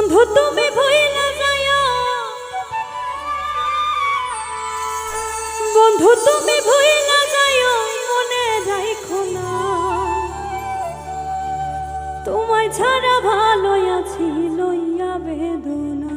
বন্ধু তুমি ভুইলা যাইও, বন্ধু তুমি ভুইলা যাইও, মনে রাখো না তোমায় ছাড়া ভালো আছি লইয়া বেদনা।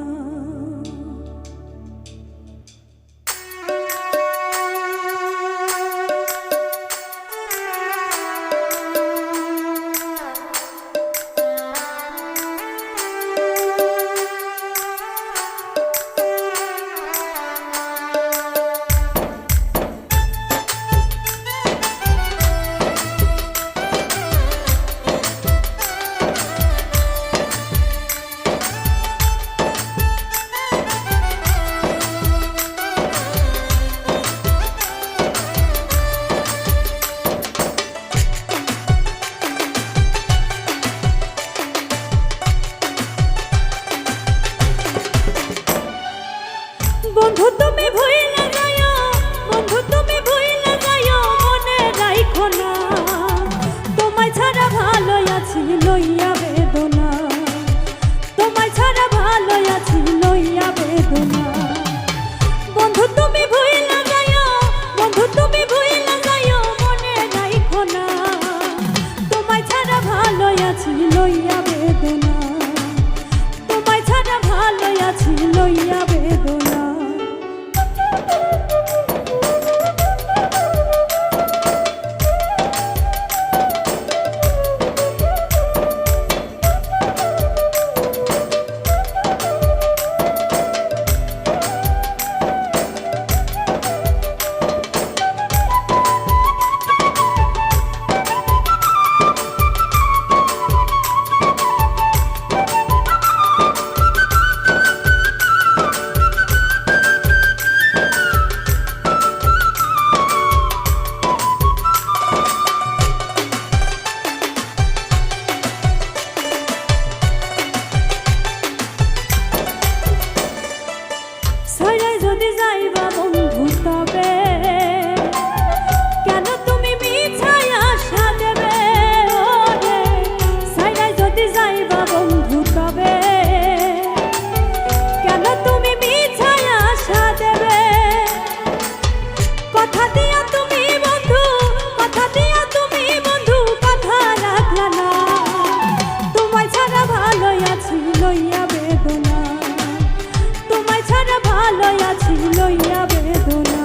বন্ধু তুমি ভুইলা যাইও, বন্ধু তুমি ভুইলা যাইও, মনে রাখো না তোমায় ছাড়া ভালো আছি লইয়া বেদনা, তোমায় ছাড়া ভালো আছি লইয়া বেদনা। বন্ধু তুমি ভুইলা যাইও, বন্ধু তুমি ভুইলা যাইও, মনে রাখো না তোমায় ছাড়া ভালো আছি লইয়া বেদনা, তোমায় ছাড়া ভালো আছি লইয়া বেদনা। যদি যাইবা বন্ধু তবে কেন তুমি মিছাই আশা দেবে, ওরে সাইরাই যদি যাইবা বন্ধু তবে কেন তুমি মিছাই আশা দেবে। কথা দিয়া তুমি বন্ধু, কথা দিয়া তুমি বন্ধু কথা রাখলা না, তোমায় ছাড়া ভালো আছি লইয়া বেদনা, তোমায় ছাড়া ভালো আছি লইয়া বেদনা।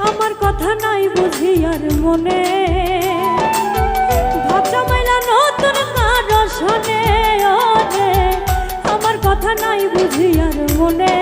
আমার কথা নাই বুঝি আর মনে, ভাব জমাইলা নতুন কারো শোনে, ওরে আমার কথা নাই বুঝি আর মনে।